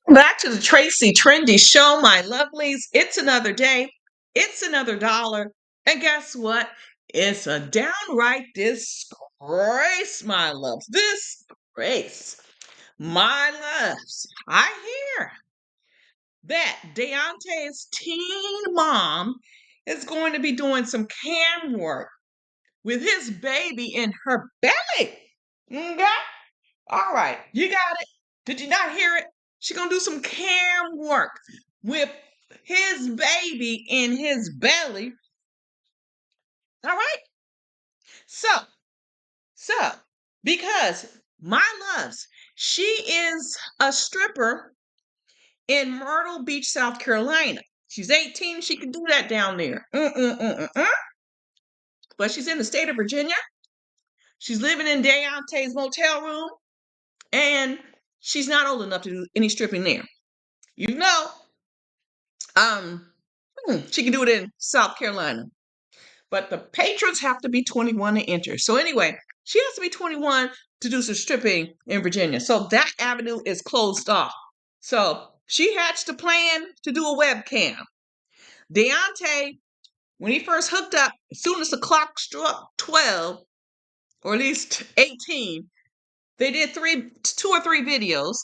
Back to the Tracie Trendy Show, my lovelies. It's another day. It's another dollar. And guess what? It's a downright disgrace, my loves. Disgrace. My loves. I hear that Daonte's teen mom is going to be doing some cam work with his baby in her belly. Okay? All right, you got it. Did you not hear it? She gonna do some cam work with his baby in his belly. All right. So, so because my loves, she is a stripper in Myrtle Beach, South Carolina. She's 18. She can do that down there. But she's in the state of Virginia. She's living in Daonte's motel room, and she's not old enough to do any stripping there. You know, Um, she can do it in South Carolina, but the patrons have to be 21 to enter. So anyway, she has to be 21 to do some stripping in Virginia. So that avenue is closed off. So she hatched a plan to do a webcam. Daonte, when he first hooked up, as soon as the clock struck 12, or at least 18, they did two or three videos,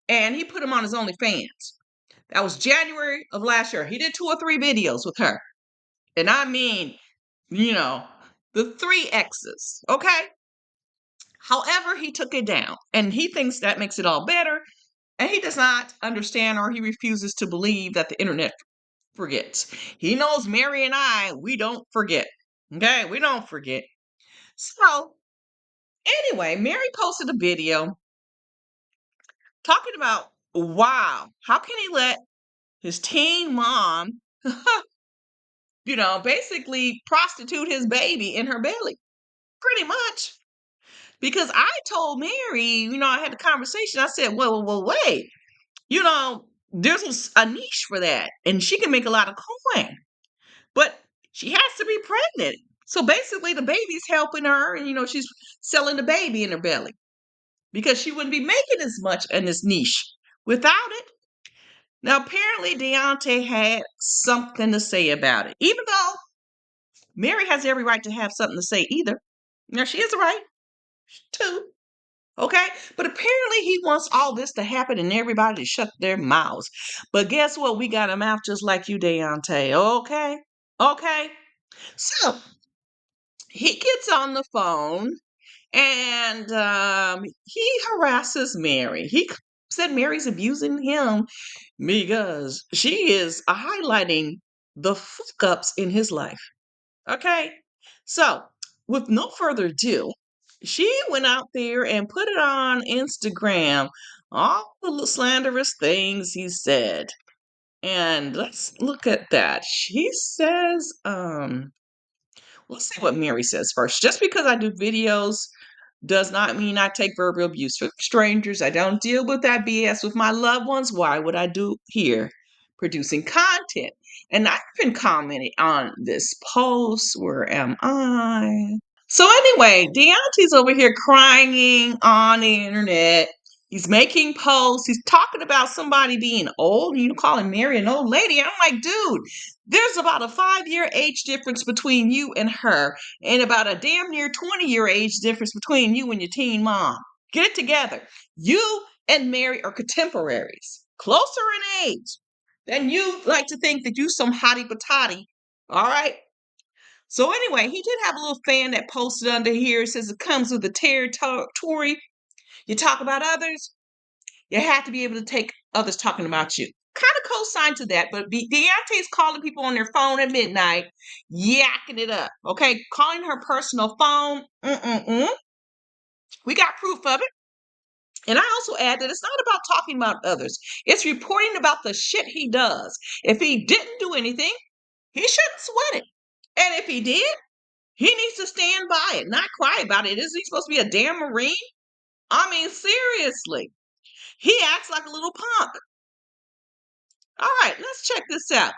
and he put them on his OnlyFans. That was January of last year. He did two or three videos with her. And I mean, you know, the three X's, okay? However, he took it down and he thinks that makes it all better. And he does not understand or he refuses to believe that the internet forgets. He knows Mary and I, we don't forget. Okay? We don't forget. So, anyway, Mary posted a video talking about, wow, how can he let his teen mom, basically prostitute his baby in her belly? Pretty much. Because I told Mary, I had the conversation. I said, well, wait, there's a niche for that, and she can make a lot of coin, but she has to be pregnant. So basically, the baby's helping her, and she's selling the baby in her belly because she wouldn't be making as much in this niche without it. Now, apparently, Daonte had something to say about it, even though Mary has every right to have something to say either. Now, she has a right to. Okay? But apparently he wants all this to happen and everybody to shut their mouths. But guess what? We got a mouth just like you, Daonte. Okay? Okay? So he gets on the phone and he harasses Mary. He said Mary's abusing him because she is highlighting the fuck ups in his life. Okay? So, with no further ado, she went out there and put it on Instagram, all the slanderous things he said. And let's look at that. She says, let's see what Mary says first. Just because I do videos does not mean I take verbal abuse from strangers. I don't deal with that BS with my loved ones. Why would I do here? Producing content. And I've been commenting on this post. Where am I? So anyway, Deontay's over here crying on the internet. He's making posts. He's talking about somebody being old. You calling Mary an old lady. I'm like, dude, there's about a 5-year age difference between you and her, and about a damn near 20-year age difference between you and your teen mom. Get it together. You and Mary are contemporaries, closer in age. Than you like to think that you some hottie patati. All right. So anyway, he did have a little fan that posted under here. It says it comes with the territory. You talk about others, you have to be able to take others talking about you. Kind of co-sign to that, but Deontay's calling people on their phone at midnight, yakking it up. Okay, calling her personal phone. We got proof of it. And I also add that it's not about talking about others. It's reporting about the shit he does. If he didn't do anything, he shouldn't sweat it. And if he did, he needs to stand by it, not cry about it. Isn't he supposed to be a damn Marine? I mean, seriously. He acts like a little punk. All right, let's check this out.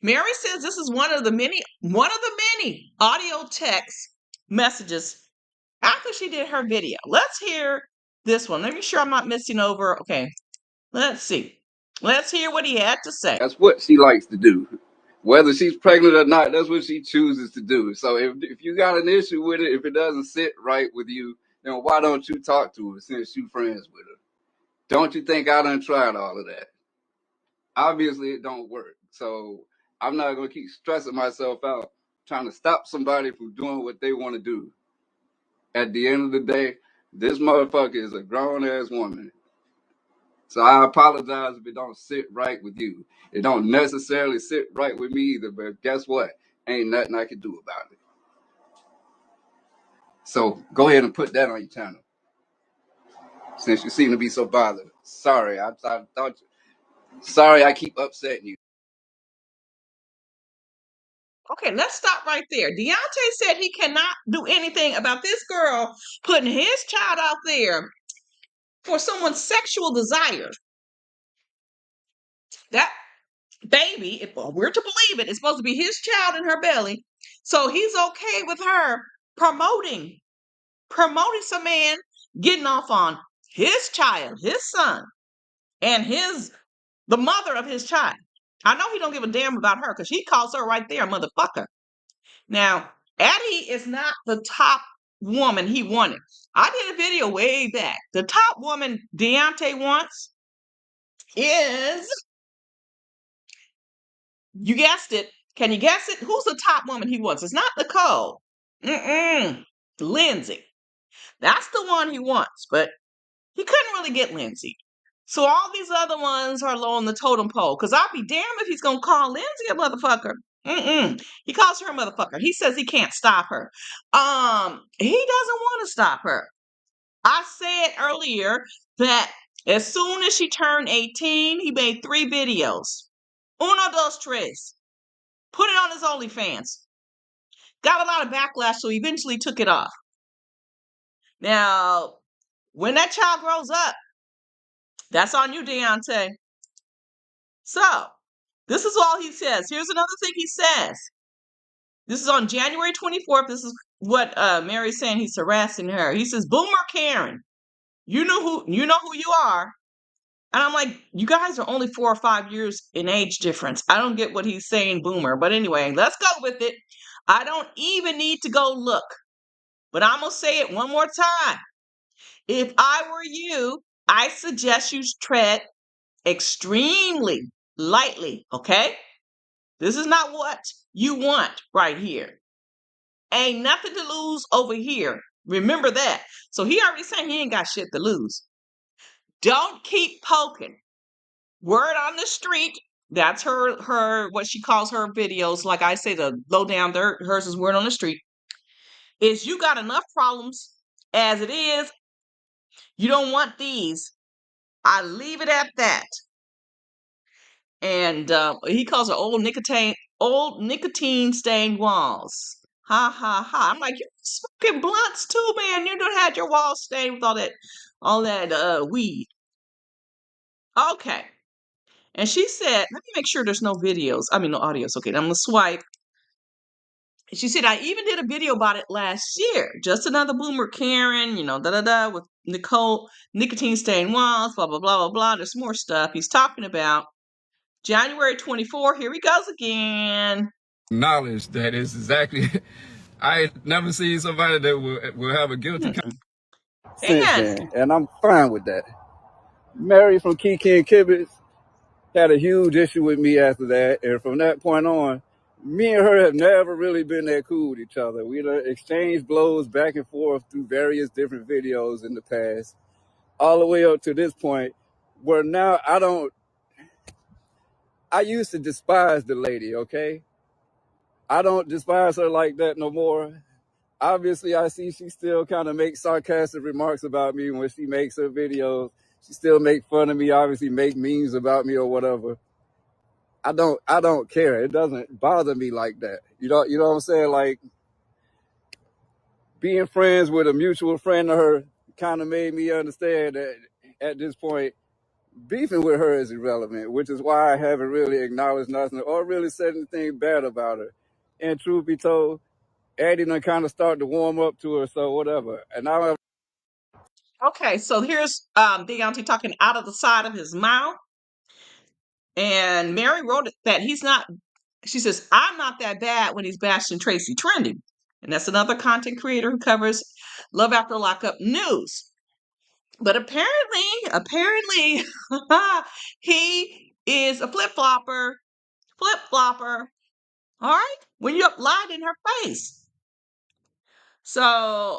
Mary says this is one of the many audio text messages after she did her video. Let's hear this one. Let me sure I'm not missing over. Okay, let's see. Let's hear what he had to say. That's what she likes to do. Whether she's pregnant or not, that's what she chooses to do. So if you got an issue with it, if it doesn't sit right with you, then why don't you talk to her since you friends with her? Don't you think I done tried all of that? Obviously it don't work. So I'm not gonna keep stressing myself out trying to stop somebody from doing what they want to do. At the end of the day, this motherfucker is a grown ass woman. So I apologize if it don't sit right with you. It don't necessarily sit right with me either, but guess what? Ain't nothing I can do about it. So go ahead and put that on your channel. Since you seem to be so bothered. Sorry, I thought sorry I keep upsetting you. Okay, let's stop right there. Daonte said he cannot do anything about this girl putting his child out there for someone's sexual desire. That baby, if we're to believe it, is supposed to be his child in her belly. So he's okay with her promoting some man getting off on his child, his son, and the mother of his child. I know he don't give a damn about her because he calls her right there, motherfucker. Now, Addie is not the top woman he wanted. I did a video way back. The top woman Daonte wants is, you guessed it. Can you guess it? Who's the top woman he wants? It's not Nicole. Lindsay. That's the one he wants, but he couldn't really get Lindsay. So all these other ones are low on the totem pole. Because I'll be damned if he's going to call Lindsay a motherfucker. He calls her a motherfucker. He says he can't stop her. He doesn't want to stop her. I said earlier that as soon as she turned 18, he made 3 videos. Uno, dos, tres. Put it on his OnlyFans. Got a lot of backlash, so he eventually took it off. Now, when that child grows up, that's on you, Daonte. So, this is all he says. Here's another thing he says. This is on January 24th. This is what Mary's saying. He's harassing her. He says, Boomer Karen, you know who you are. And I'm like, you guys are only 4 or 5 years in age difference. I don't get what he's saying, Boomer. But anyway, let's go with it. I don't even need to go look. But I'm going to say it one more time. If I were you, I suggest you tread extremely lightly, okay? This is not what you want right here. Ain't nothing to lose over here. Remember that. So he already saying he ain't got shit to lose. Don't keep poking. Word on the street. That's her what she calls her videos. Like I say, the low down dirt. Hers is word on the street. Is you got enough problems as it is. You don't want these. I leave it at that. And he calls her old nicotine stained walls. Ha ha ha. I'm like, you smoking blunts too, man. You done had your walls stained with all that weed. Okay. And she said, let me make sure there's no videos. I mean, no audios. Okay, I'm gonna swipe. She said, I even did a video about it last year. Just another boomer Karen, with nicotine stained walls, blah, blah, blah, blah, blah. There's more stuff he's talking about. January 24, here he goes again. Knowledge that is exactly I never seen somebody that will have a guilty since And then, and I'm fine with that. Mary from Kiki and Kibitz had a huge issue with me after that, and from that point on, me and her have never really been that cool with each other. We exchanged blows back and forth through various different videos in the past, all the way up to this point, where now I used to despise the lady, okay? I don't despise her like that no more. Obviously, I see she still kind of makes sarcastic remarks about me when she makes her videos. She still make fun of me, obviously make memes about me or whatever. I don't care. It doesn't bother me like that. You know what I'm saying? Like, being friends with a mutual friend of her kind of made me understand that at this point, beefing with her is irrelevant, which is why I haven't really acknowledged nothing or really said anything bad about her. And truth be told, Addie done kind of started to warm up to her, so whatever. And now Okay, so here's Daonte talking out of the side of his mouth. And Mary wrote it that he's not, she says, I'm not that bad when he's bashing Tracie Trendy. And that's another content creator who covers Love After Lockup news. But apparently, he is a flip flopper. All right, when you lied in her face. So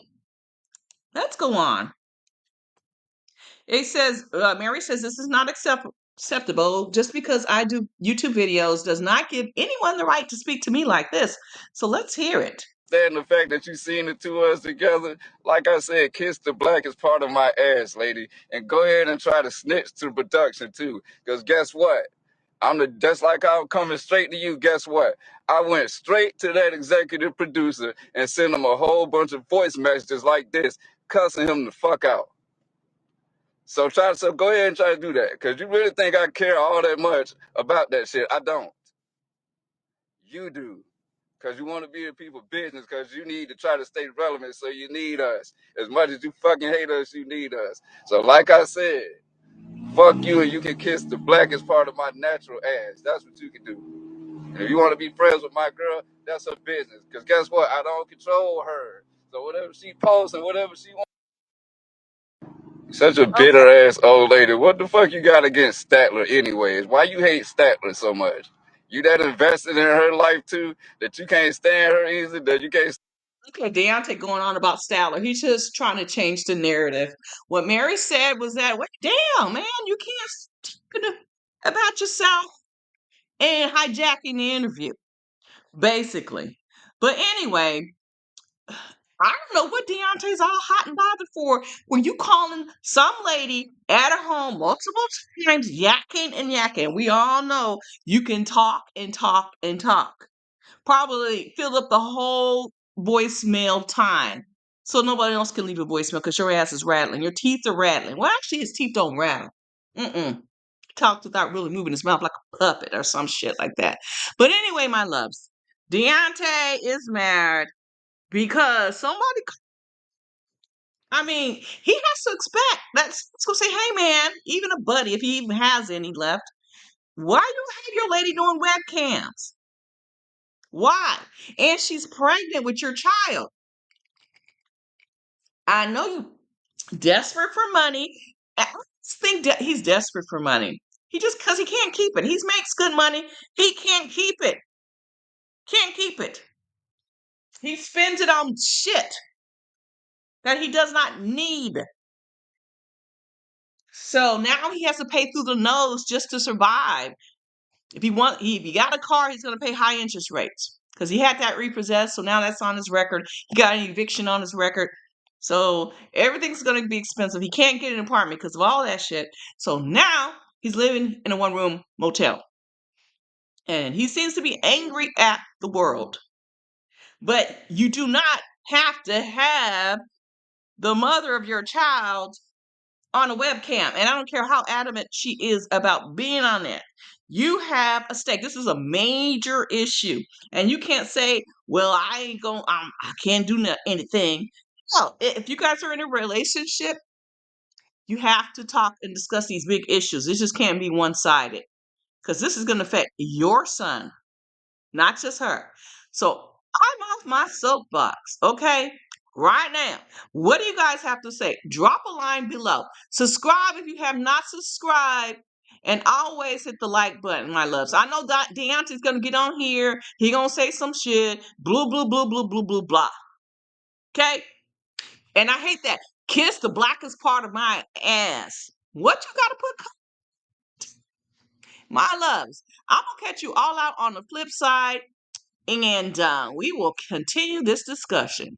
let's go on. It says, Mary says, this is not acceptable. Just because I do YouTube videos does not give anyone the right to speak to me like this. So let's hear it. And the fact that you seen the two of us together, like I said, kiss the black is part of my ass, lady. And go ahead and try to snitch to production too. Because guess what? Just like I'm coming straight to you, guess what? I went straight to that executive producer and sent him a whole bunch of voice messages like this, cussing him the fuck out. So go ahead and try to do that. Because you really think I care all that much about that shit. I don't. You do. Because you want to be in people's business, because you need to try to stay relevant, so you need us. As much as you fucking hate us, you need us. So like I said, fuck you, and you can kiss the blackest part of my natural ass. That's what you can do. And if you want to be friends with my girl, that's her business. Because guess what? I don't control her. So whatever she posts and whatever she wants. Such a Okay. bitter ass old lady. What the fuck you got against Statler anyways? Why you hate Statler so much? You that invested in her life too, that you can't stand her easily, that you can't. Okay, Deontay going on about Statler. He's just trying to change the narrative. What Mary said was that, wait, damn, man, you can't talk about yourself and hijacking the interview, basically. But anyway, I don't know what Deontay's all hot and bothered for. Were you calling some lady at her home multiple times, yakking and yakking? We all know you can talk and talk and talk. Probably filled up the whole voicemail time. So nobody else can leave a voicemail because your ass is rattling. Your teeth are rattling. Well, actually, his teeth don't rattle. Mm-mm. Talked without really moving his mouth like a puppet or some shit like that. But anyway, my loves, Deontay is mad because somebody, I mean, he has to expect that's let's go say, hey man, even a buddy, if he even has any left, why you have your lady doing webcams? Why? And she's pregnant with your child. I know you desperate for money. I just think that he's desperate for money. He just because he can't keep it. He makes good money. He can't keep it. Can't keep it. He spends it on shit that he does not need. So now he has to pay through the nose just to survive. If he got a car, he's gonna pay high interest rates. Because he had that repossessed, so now that's on his record. He got an eviction on his record. So everything's gonna be expensive. He can't get an apartment because of all that shit. So now he's living in a one-room motel. And he seems to be angry at the world. But you do not have to have the mother of your child on a webcam. And I don't care how adamant she is about being on it. You have a stake. This is a major issue. And you can't say, well, I ain't going, I can't do anything. No, if you guys are in a relationship, you have to talk and discuss these big issues. This just can't be one sided because this is going to affect your son, not just her. So I'm off my soapbox, okay? Right now. What do you guys have to say? Drop a line below. Subscribe if you have not subscribed. And always hit the like button, my loves. I know that Deontay's gonna get on here. He gonna say some shit. Blue, blue, blue, blue, blue, blue, blah. Okay? And I hate that. Kiss the blackest part of my ass. What you gotta put, my loves? I'm gonna catch you all out on the flip side. And we will continue this discussion.